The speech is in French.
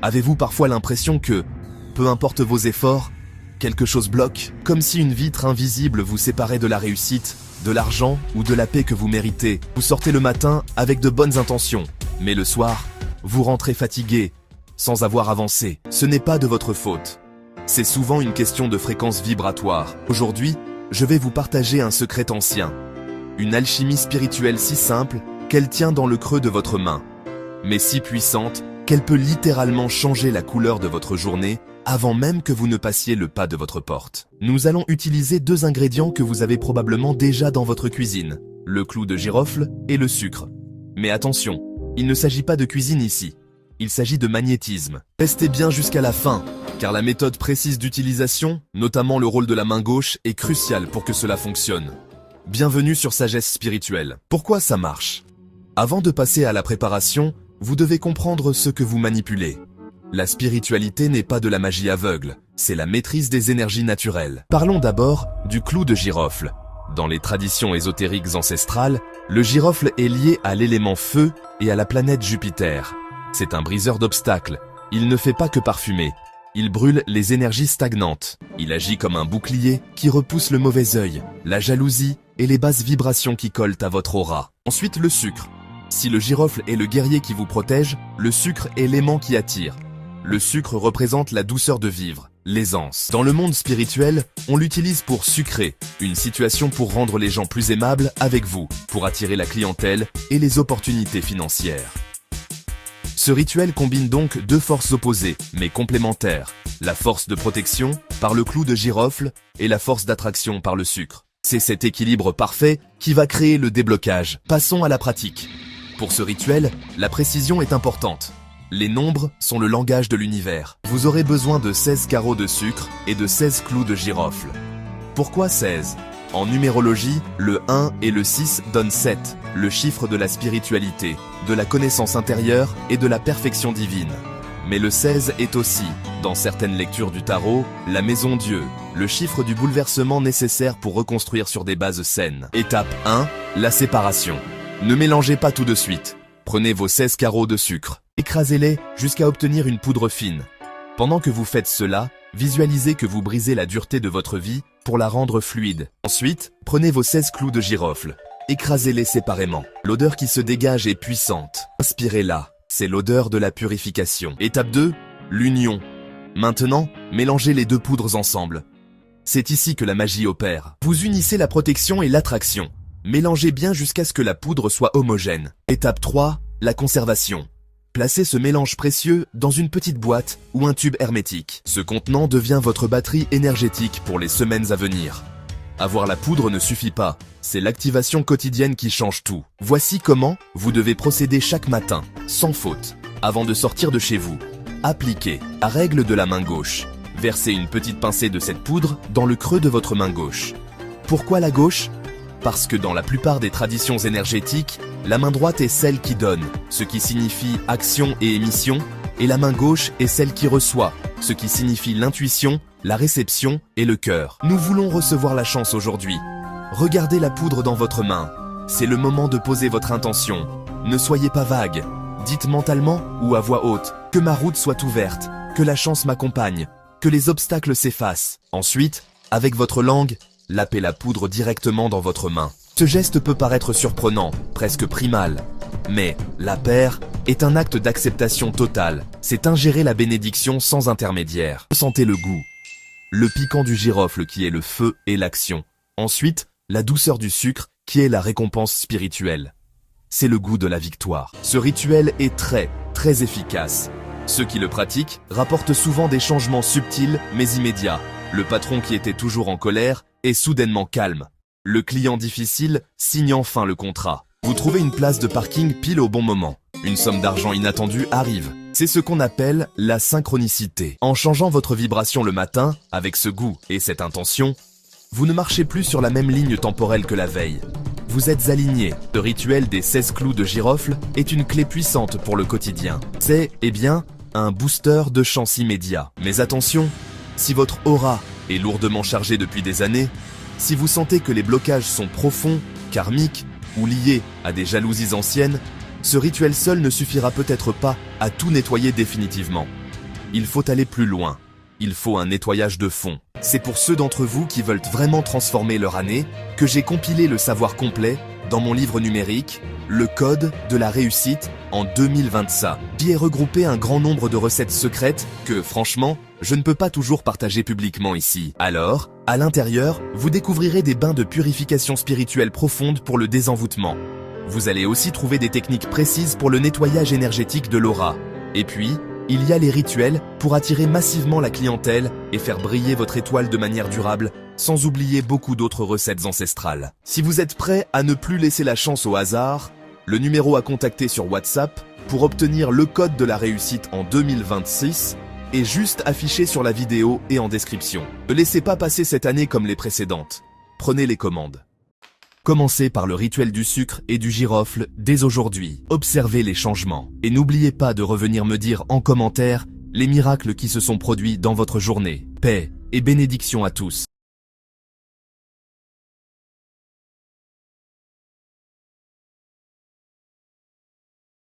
Avez-vous parfois l'impression que, peu importe vos efforts, quelque chose bloque, comme si une vitre invisible vous séparait de la réussite, de l'argent ou de la paix que vous méritez? Vous sortez le matin avec de bonnes intentions, mais le soir, vous rentrez fatigué, sans avoir avancé. Ce n'est pas de votre faute. C'est souvent une question de fréquence vibratoire. Aujourd'hui, je vais vous partager un secret ancien. Une alchimie spirituelle si simple qu'elle tient dans le creux de votre main, mais si puissante qu'elle peut littéralement changer la couleur de votre journée avant même que vous ne passiez le pas de votre porte. Nous allons utiliser deux ingrédients que vous avez probablement déjà dans votre cuisine, le clou de girofle et le sucre. Mais attention, il ne s'agit pas de cuisine ici, il s'agit de magnétisme. Restez bien jusqu'à la fin, car la méthode précise d'utilisation, notamment le rôle de la main gauche, est cruciale pour que cela fonctionne. Bienvenue sur Sagesse Spirituelle. Pourquoi ça marche? Avant de passer à la préparation, vous devez comprendre ce que vous manipulez. La spiritualité n'est pas de la magie aveugle, c'est la maîtrise des énergies naturelles. Parlons d'abord du clou de girofle. Dans les traditions ésotériques ancestrales, le girofle est lié à l'élément feu et à la planète Jupiter. C'est un briseur d'obstacles. Il ne fait pas que parfumer. Il brûle les énergies stagnantes. Il agit comme un bouclier qui repousse le mauvais œil, la jalousie et les basses vibrations qui collent à votre aura. Ensuite, le sucre. Si le girofle est le guerrier qui vous protège, le sucre est l'aimant qui attire. Le sucre représente la douceur de vivre, l'aisance. Dans le monde spirituel, on l'utilise pour sucrer, une situation pour rendre les gens plus aimables avec vous, pour attirer la clientèle et les opportunités financières. Ce rituel combine donc deux forces opposées, mais complémentaires. La force de protection, par le clou de girofle, et la force d'attraction par le sucre. C'est cet équilibre parfait qui va créer le déblocage. Passons à la pratique. Pour ce rituel, la précision est importante. Les nombres sont le langage de l'univers. Vous aurez besoin de 16 carreaux de sucre et de 16 clous de girofle. Pourquoi 16? En numérologie, le 1 et le 6 donnent 7, le chiffre de la spiritualité, de la connaissance intérieure et de la perfection divine. Mais le 16 est aussi, dans certaines lectures du tarot, la maison Dieu, le chiffre du bouleversement nécessaire pour reconstruire sur des bases saines. Étape 1, la séparation. Ne mélangez pas tout de suite. Prenez vos 16 carreaux de sucre, écrasez-les jusqu'à obtenir une poudre fine. Pendant que vous faites cela, visualisez que vous brisez la dureté de votre vie pour la rendre fluide. Ensuite, prenez vos 16 clous de girofle, écrasez-les séparément. L'odeur qui se dégage est puissante. Inspirez-la, c'est l'odeur de la purification. Étape 2, l'union. Maintenant, mélangez les deux poudres ensemble. C'est ici que la magie opère. Vous unissez la protection et l'attraction. Mélangez bien jusqu'à ce que la poudre soit homogène. Étape 3, la conservation. Placez ce mélange précieux dans une petite boîte ou un tube hermétique. Ce contenant devient votre batterie énergétique pour les semaines à venir. Avoir la poudre ne suffit pas, c'est l'activation quotidienne qui change tout. Voici comment vous devez procéder chaque matin, sans faute. Avant de sortir de chez vous, appliquez la règle de la main gauche. Versez une petite pincée de cette poudre dans le creux de votre main gauche. Pourquoi la gauche ? Parce que dans la plupart des traditions énergétiques, la main droite est celle qui donne, ce qui signifie action et émission, et la main gauche est celle qui reçoit, ce qui signifie l'intuition, la réception et le cœur. Nous voulons recevoir la chance aujourd'hui. Regardez la poudre dans votre main. C'est le moment de poser votre intention. Ne soyez pas vague. Dites mentalement ou à voix haute que ma route soit ouverte, que la chance m'accompagne, que les obstacles s'effacent. Ensuite, avec votre langue, lapez la poudre directement dans votre main. Ce geste peut paraître surprenant, presque primal. Mais la paire est un acte d'acceptation totale. C'est ingérer la bénédiction sans intermédiaire. Sentez le goût. Le piquant du girofle qui est le feu et l'action. Ensuite, la douceur du sucre qui est la récompense spirituelle. C'est le goût de la victoire. Ce rituel est très efficace. Ceux qui le pratiquent rapportent souvent des changements subtils mais immédiats. Le patron qui était toujours en colère est soudainement calme. Le client difficile signe enfin le contrat. Vous trouvez une place de parking pile au bon moment. Une somme d'argent inattendue arrive. C'est ce qu'on appelle la synchronicité. En changeant votre vibration le matin, avec ce goût et cette intention, vous ne marchez plus sur la même ligne temporelle que la veille. Vous êtes aligné. Ce rituel des 16 clous de girofle est une clé puissante pour le quotidien. C'est, un booster de chance immédiat. Mais attention, si votre aura est lourdement chargée depuis des années, si vous sentez que les blocages sont profonds, karmiques ou liés à des jalousies anciennes, ce rituel seul ne suffira peut-être pas à tout nettoyer définitivement. il faut aller plus loin. Il faut un nettoyage de fond. C'est pour ceux d'entre vous qui veulent vraiment transformer leur année que j'ai compilé le savoir complet dans mon livre numérique, Le Code de la réussite en 2025. J'y ai regroupé un grand nombre de recettes secrètes que, franchement, je ne peux pas toujours partager publiquement ici. Alors, à l'intérieur, vous découvrirez des bains de purification spirituelle profonde pour le désenvoûtement. Vous allez aussi trouver des techniques précises pour le nettoyage énergétique de l'aura. Et puis, il y a les rituels pour attirer massivement la clientèle et faire briller votre étoile de manière durable, sans oublier beaucoup d'autres recettes ancestrales. Si vous êtes prêt à ne plus laisser la chance au hasard, le numéro à contacter sur WhatsApp pour obtenir le code de la réussite en 2026 est juste affiché sur la vidéo et en description. Ne laissez pas passer cette année comme les précédentes. Prenez les commandes. Commencez par le rituel du sucre et du girofle dès aujourd'hui. Observez les changements. Et n'oubliez pas de revenir me dire en commentaire les miracles qui se sont produits dans votre journée. Paix et bénédiction à tous.